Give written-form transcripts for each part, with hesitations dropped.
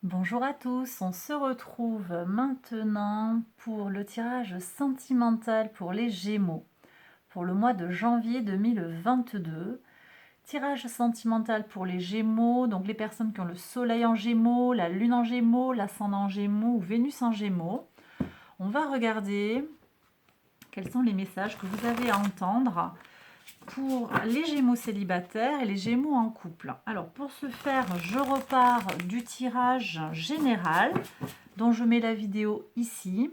Bonjour à tous, on se retrouve maintenant pour le tirage sentimental pour les Gémeaux pour le mois de janvier 2022. Tirage sentimental pour les Gémeaux, donc les personnes qui ont le soleil en Gémeaux, la lune en Gémeaux, l'ascendant en Gémeaux ou Vénus en Gémeaux. On va regarder quels sont les messages que vous avez à entendre pour les Gémeaux célibataires et les Gémeaux en couple. Alors pour ce faire, je repars du tirage général dont je mets la vidéo ici.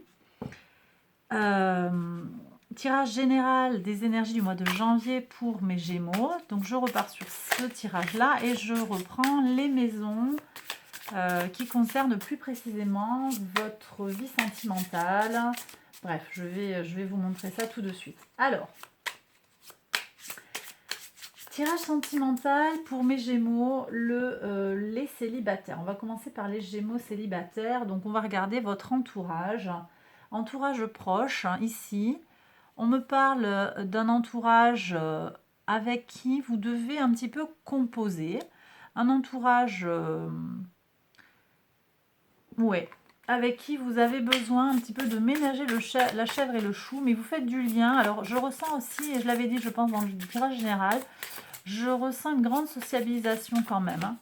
Tirage général des énergies du mois de janvier pour mes Gémeaux. Donc je repars sur ce tirage-là et je reprends les maisons qui concernent plus précisément votre vie sentimentale. Bref, je vais vous montrer ça tout de suite. Alors, tirage sentimental pour mes Gémeaux, les célibataires. On va commencer par les Gémeaux célibataires. Donc on va regarder votre entourage. Entourage proche, ici. On me parle d'un entourage avec qui vous devez un petit peu composer. Un entourage, ouais, avec qui vous avez besoin un petit peu de ménager la chèvre et le chou, mais vous faites du lien. Alors je ressens aussi, et je l'avais dit je pense dans le tirage général, je ressens une grande sociabilisation quand même.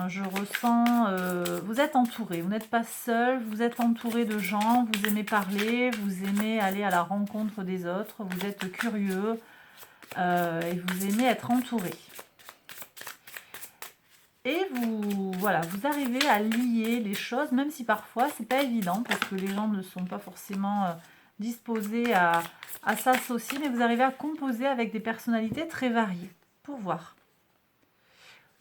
Je ressens, vous êtes entouré, vous n'êtes pas seul, vous êtes entouré de gens, vous aimez parler, vous aimez aller à la rencontre des autres, vous êtes curieux et vous aimez être entouré. Et voilà, vous arrivez à lier les choses, même si parfois c'est pas évident parce que les gens ne sont pas forcément disposés à s'associer, mais vous arrivez à composer avec des personnalités très variées. Pour voir.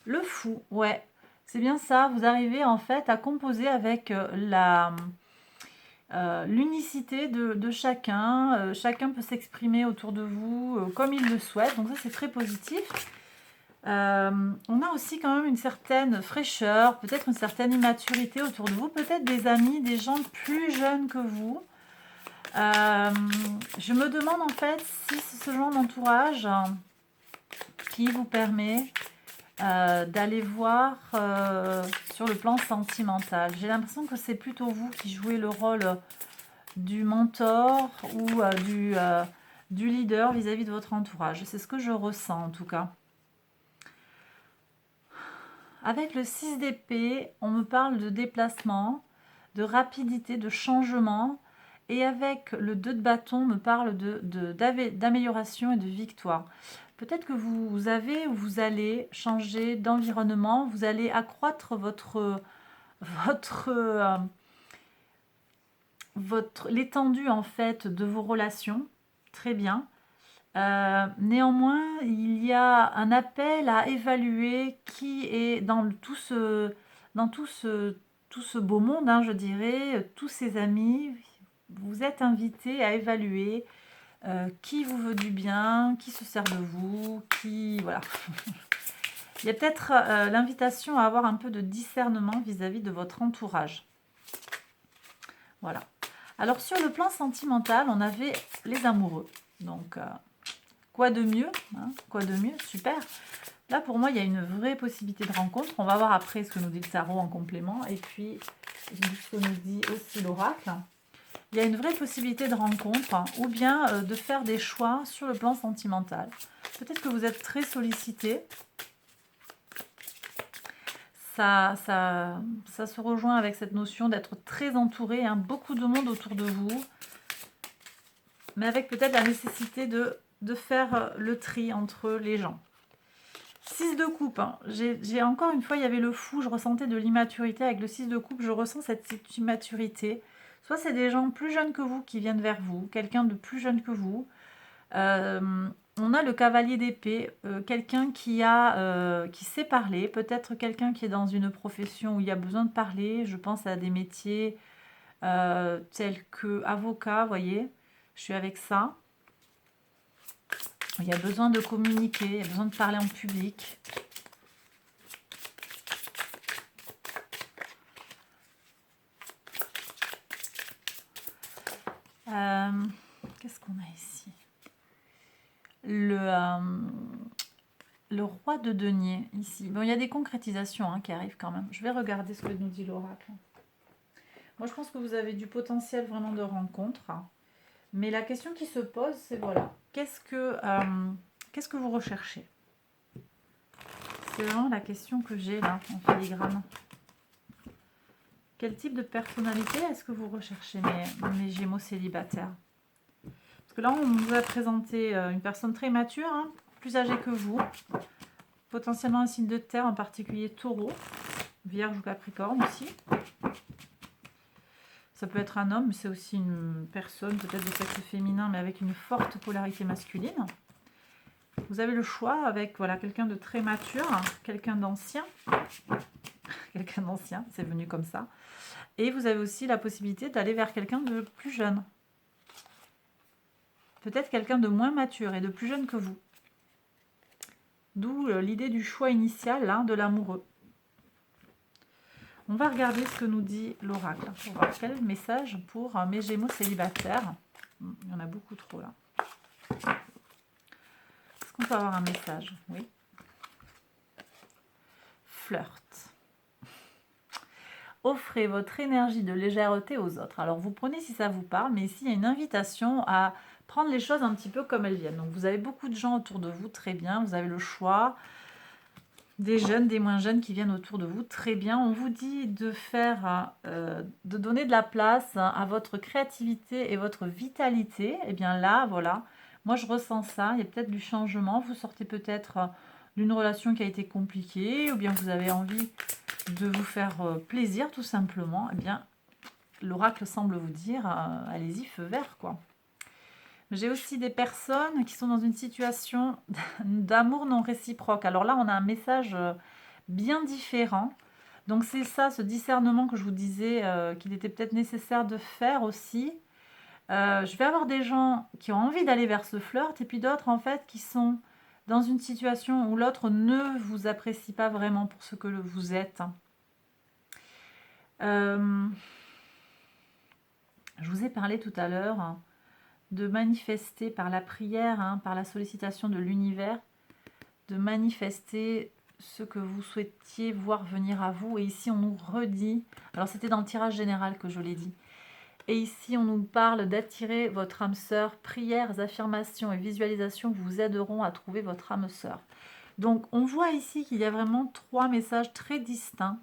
Le fou, ouais, c'est bien ça. Vous arrivez en fait à composer avec l'unicité de chacun. Chacun peut s'exprimer autour de vous comme il le souhaite. Donc ça, c'est très positif. On a aussi quand même une certaine fraîcheur, peut-être une certaine immaturité autour de vous, peut-être des amis, des gens plus jeunes que vous. Je me demande en fait si c'est ce genre d'entourage qui vous permet d'aller voir sur le plan sentimental. J'ai l'impression que c'est plutôt vous qui jouez le rôle du mentor ou du leader vis-à-vis de votre entourage. C'est ce que je ressens en tout cas. Avec le 6 d'épée, on me parle de déplacement, de rapidité, de changement. Et avec le 2 de bâton, on me parle d'amélioration et de victoire. Peut-être que vous avez ou vous allez changer d'environnement, vous allez accroître l'étendue en fait de vos relations. Très bien. Néanmoins, il y a un appel à évaluer qui est dans tout ce beau monde, je dirais, tous ces amis. Vous êtes invité à évaluer qui vous veut du bien, qui se sert de vous, voilà. Il y a peut-être l'invitation à avoir un peu de discernement vis-à-vis de votre entourage. Voilà. Alors sur le plan sentimental, on avait les amoureux. Donc quoi de mieux, quoi de mieux, super. Là pour moi il y a une vraie possibilité de rencontre. On va voir après ce que nous dit le tarot en complément et puis ce que nous dit aussi l'oracle. Il y a une vraie possibilité de rencontre ou bien de faire des choix sur le plan sentimental. Peut-être que vous êtes très sollicité. Ça se rejoint avec cette notion d'être très entouré, beaucoup de monde autour de vous, mais avec peut-être la nécessité de faire le tri entre les gens. 6 de coupe, j'ai encore une fois, il y avait le fou, je ressentais de l'immaturité. Avec le 6 de coupe, je ressens cette immaturité. Soit c'est des gens plus jeunes que vous qui viennent vers vous, quelqu'un de plus jeune que vous. On a le cavalier d'épée, quelqu'un qui sait parler, peut-être quelqu'un qui est dans une profession où il y a besoin de parler. Je pense à des métiers tels que avocat, vous voyez, je suis avec ça. Il y a besoin de communiquer, il y a besoin de parler en public. Qu'est-ce qu'on a ici? le roi de denier, ici. Bon, il y a des concrétisations qui arrivent quand même. Je vais regarder ce que nous dit l'oracle. Moi, je pense que vous avez du potentiel vraiment de rencontre. Mais la question qui se pose, c'est voilà, qu'est-ce que vous recherchez? C'est vraiment la question que j'ai là, en filigrane. Quel type de personnalité est-ce que vous recherchez, mes Gémeaux célibataires? Parce que là, on vous a présenté une personne très mature, plus âgée que vous, potentiellement un signe de terre, en particulier Taureau, Vierge ou Capricorne aussi. Ça peut être un homme, mais c'est aussi une personne, peut-être de sexe féminin, mais avec une forte polarité masculine. Vous avez le choix avec voilà, quelqu'un de très mature, quelqu'un d'ancien. Quelqu'un d'ancien, c'est venu comme ça. Et vous avez aussi la possibilité d'aller vers quelqu'un de plus jeune. Peut-être quelqu'un de moins mature et de plus jeune que vous. D'où l'idée du choix initial de l'amoureux. On va regarder ce que nous dit l'oracle. Pour voir quel message pour mes Gémeaux célibataires. Il y en a beaucoup trop là. Est-ce qu'on peut avoir un message? Oui. Flirt. Offrez votre énergie de légèreté aux autres. Alors vous prenez si ça vous parle, mais ici il y a une invitation à prendre les choses un petit peu comme elles viennent. Donc vous avez beaucoup de gens autour de vous, très bien, vous avez le choix. Des jeunes, des moins jeunes qui viennent autour de vous, très bien. On vous dit de faire, de donner de la place à votre créativité et votre vitalité. Et bien là, voilà, moi je ressens ça, il y a peut-être du changement. Vous sortez peut-être d'une relation qui a été compliquée, ou bien vous avez envie de vous faire plaisir tout simplement. Eh bien, l'oracle semble vous dire, allez-y, feu vert, quoi. J'ai aussi des personnes qui sont dans une situation d'amour non réciproque. Alors là, on a un message bien différent. Donc c'est ça, ce discernement que je vous disais qu'il était peut-être nécessaire de faire aussi. Je vais avoir des gens qui ont envie d'aller vers ce flirt et puis d'autres en fait qui sont dans une situation où l'autre ne vous apprécie pas vraiment pour ce que vous êtes. Je vous ai parlé tout à l'heure de manifester par la prière, par la sollicitation de l'univers, de manifester ce que vous souhaitiez voir venir à vous. Et ici, on nous redit, alors c'était dans le tirage général que je l'ai dit, et ici, on nous parle d'attirer votre âme sœur. Prières, affirmations et visualisations vous aideront à trouver votre âme sœur. Donc, on voit ici qu'il y a vraiment 3 messages très distincts.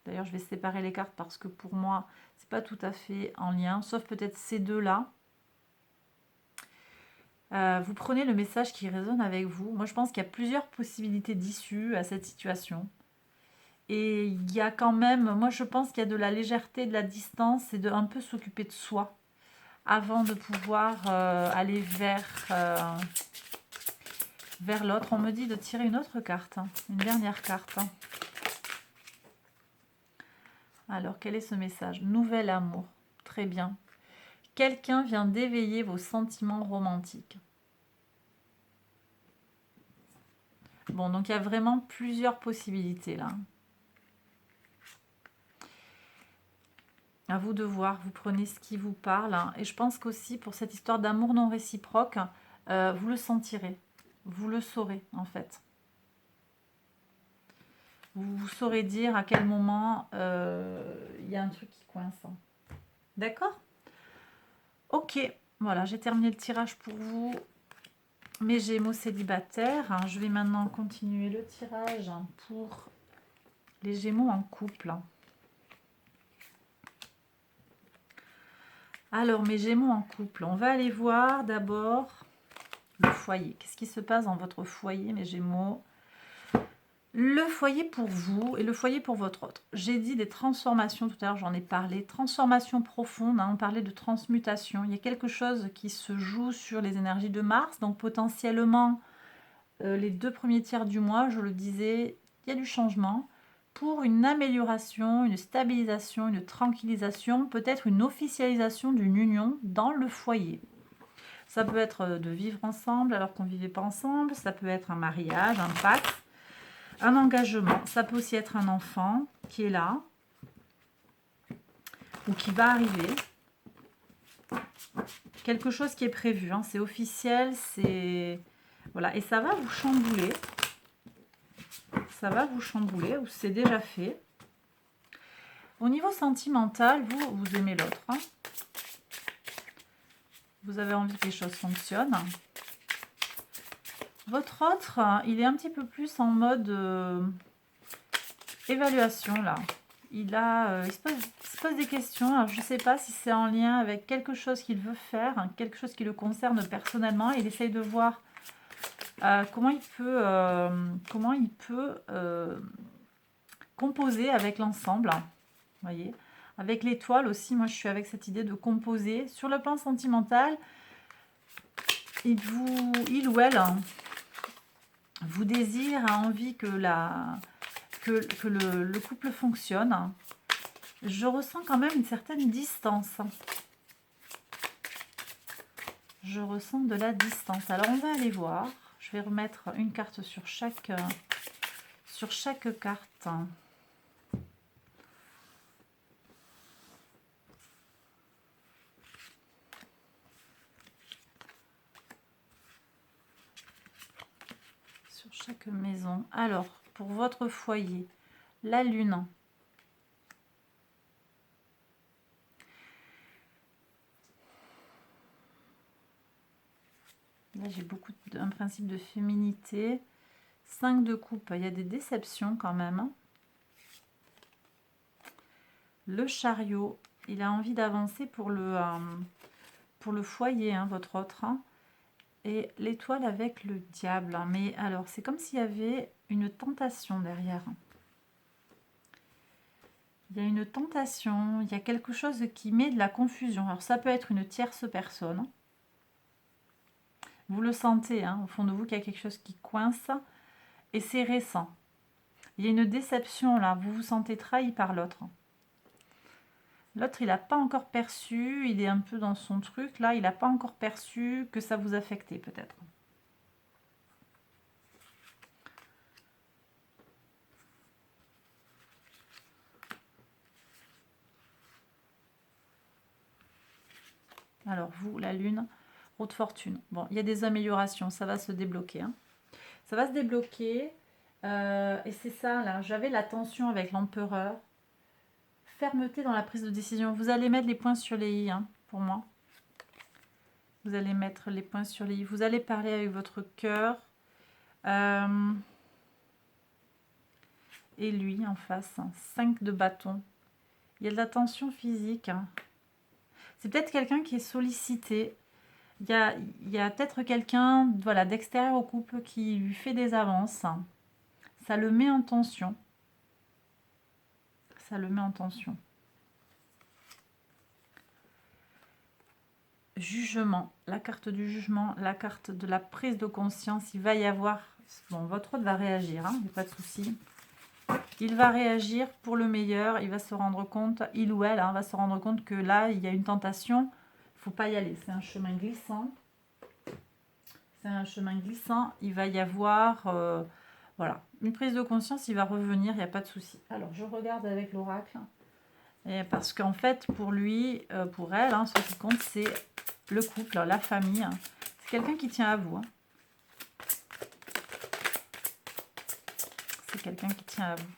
D'ailleurs, je vais séparer les cartes parce que pour moi, c'est pas tout à fait en lien, sauf peut-être ces deux-là. Vous prenez le message qui résonne avec vous. Moi, je pense qu'il y a plusieurs possibilités d'issue à cette situation. Et il y a quand même, moi, je pense qu'il y a de la légèreté, de la distance et de un peu s'occuper de soi avant de pouvoir aller vers l'autre. On me dit de tirer une autre carte, une dernière carte. Alors, quel est ce message? Nouvel amour. Très bien. Quelqu'un vient d'éveiller vos sentiments romantiques. Bon, donc il y a vraiment plusieurs possibilités là. À vous de voir, vous prenez ce qui vous parle. Et je pense qu'aussi pour cette histoire d'amour non réciproque, vous le sentirez. Vous le saurez en fait. Vous saurez dire à quel moment il y a un truc qui coince. D'accord? Ok, voilà, j'ai terminé le tirage pour vous. Mes Gémeaux célibataires. Je vais maintenant continuer le tirage pour les Gémeaux en couple. Alors, mes Gémeaux en couple, on va aller voir d'abord le foyer. Qu'est-ce qui se passe dans votre foyer, mes Gémeaux? Le foyer pour vous et le foyer pour votre autre. J'ai dit des transformations tout à l'heure, j'en ai parlé. Transformation profonde, on parlait de transmutation. Il y a quelque chose qui se joue sur les énergies de Mars, donc potentiellement les 2 premiers tiers du mois, je le disais, il y a du changement pour une amélioration, une stabilisation, une tranquillisation, peut-être une officialisation d'une union dans le foyer. Ça peut être de vivre ensemble alors qu'on ne vivait pas ensemble, ça peut être un mariage, un pacte, un engagement, ça peut aussi être un enfant qui est là ou qui va arriver. Quelque chose qui est prévu, c'est officiel, c'est... Voilà, et ça va vous chambouler. ça va vous chambouler ou c'est déjà fait. Au niveau sentimental, vous aimez l'autre. Hein. Vous avez envie que les choses fonctionnent. Votre autre, il est un petit peu plus en mode évaluation là. Il se pose des questions. Alors, je ne sais pas si c'est en lien avec quelque chose qu'il veut faire, hein, quelque chose qui le concerne personnellement. Il essaye de voir comment il peut composer avec l'ensemble. Voyez, avec l'étoile aussi, moi je suis avec cette idée de composer. Sur le plan sentimental, il ou elle vous désire, a envie que le couple fonctionne. Je ressens quand même une certaine distance. Je ressens de la distance. Alors on va aller voir. Je vais remettre une carte sur chaque carte. Sur chaque maison. Alors, pour votre foyer, la lune. Là, j'ai beaucoup un principe de féminité. 5 de coupe, il y a des déceptions quand même. Le chariot, il a envie d'avancer pour le foyer, hein, votre autre. Hein. Et l'étoile avec le diable. Mais alors, c'est comme s'il y avait une tentation derrière. Il y a une tentation, il y a quelque chose qui met de la confusion. Alors, ça peut être une tierce personne. Vous le sentez, hein, au fond de vous, qu'il y a quelque chose qui coince. Et c'est récent. Il y a une déception là, vous vous sentez trahi par l'autre. L'autre, il n'a pas encore perçu, il est un peu dans son truc, là, il n'a pas encore perçu que ça vous affectait peut-être. Alors vous, la lune, roue de fortune. Bon, il y a des améliorations, ça va se débloquer. Hein. Ça va se débloquer. Et c'est ça, là, j'avais la tension avec l'empereur. Fermeté dans la prise de décision. Vous allez mettre les points sur les i, hein, pour moi. Vous allez mettre les points sur les i. Vous allez parler avec votre cœur. Et lui, en face, 5 de bâton. Il y a de la tension physique. Hein. C'est peut-être quelqu'un qui est sollicité. Il y a peut-être quelqu'un voilà, d'extérieur au couple qui lui fait des avances. Ça le met en tension. Ça le met en tension. Jugement. La carte du jugement, la carte de la prise de conscience. Il va y avoir... Bon, votre autre va réagir, hein, il n'y a pas de souci. Il va réagir pour le meilleur. Il va se rendre compte, il ou elle, hein, va se rendre compte que là, il y a une tentation. Il ne faut pas y aller. C'est un chemin glissant. C'est un chemin glissant. Il va y avoir... voilà, une prise de conscience, il va revenir, il n'y a pas de souci. Alors, je regarde avec l'oracle. Parce qu'en fait, pour lui, pour elle, hein, ce qui compte, c'est le couple, la famille. Hein. C'est quelqu'un qui tient à vous. Hein. C'est quelqu'un qui tient à vous.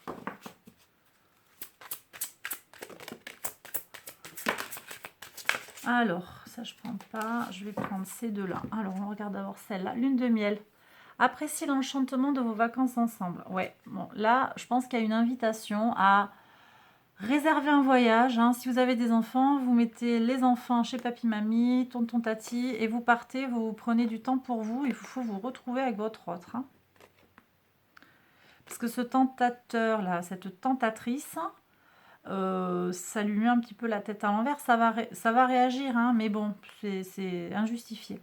Alors, ça je prends pas. Je vais prendre ces deux-là. Alors, on regarde d'abord celle-là. Lune de miel. Appréciez l'enchantement de vos vacances ensemble. Ouais, bon, là, je pense qu'il y a une invitation à réserver un voyage. Hein. Si vous avez des enfants, vous mettez les enfants chez papy, mamie, tonton, tati, et vous partez, vous prenez du temps pour vous. Il faut vous retrouver avec votre autre. Hein. Parce que ce tentateur-là, cette tentatrice, ça lui met un petit peu la tête à l'envers. Ça va réagir, hein, mais bon, c'est injustifié.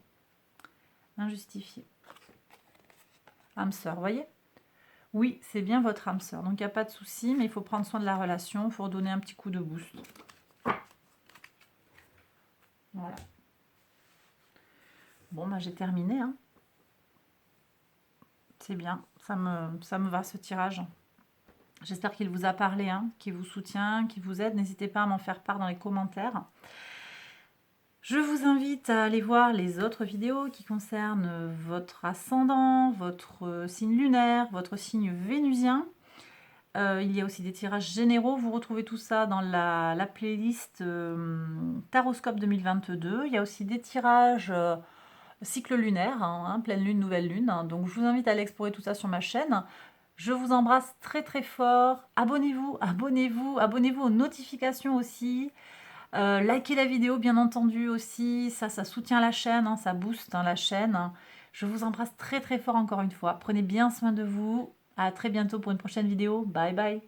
Injustifié. Âme sœur, vous voyez? Oui, c'est bien votre âme sœur. Donc, il n'y a pas de souci, mais il faut prendre soin de la relation. Il faut redonner un petit coup de boost. Voilà. Bon, bah, j'ai terminé. Hein. C'est bien. Ça me va, ce tirage. J'espère qu'il vous a parlé, hein, qu'il vous soutient, qu'il vous aide. N'hésitez pas à m'en faire part dans les commentaires. Je vous invite à aller voir les autres vidéos qui concernent votre ascendant, votre signe lunaire, votre signe vénusien. Il y a aussi des tirages généraux. Vous retrouvez tout ça dans la playlist Taroscope 2022. Il y a aussi des tirages cycle lunaire, hein, pleine lune, nouvelle lune. Donc je vous invite à aller explorer tout ça sur ma chaîne. Je vous embrasse très très fort. Abonnez-vous, abonnez-vous, abonnez-vous aux notifications aussi. Likez la vidéo bien entendu aussi. Ça soutient la chaîne, hein, ça booste, hein, la chaîne. Je vous embrasse très très fort encore une fois. Prenez bien soin de vous. À très bientôt pour une prochaine vidéo. Bye bye.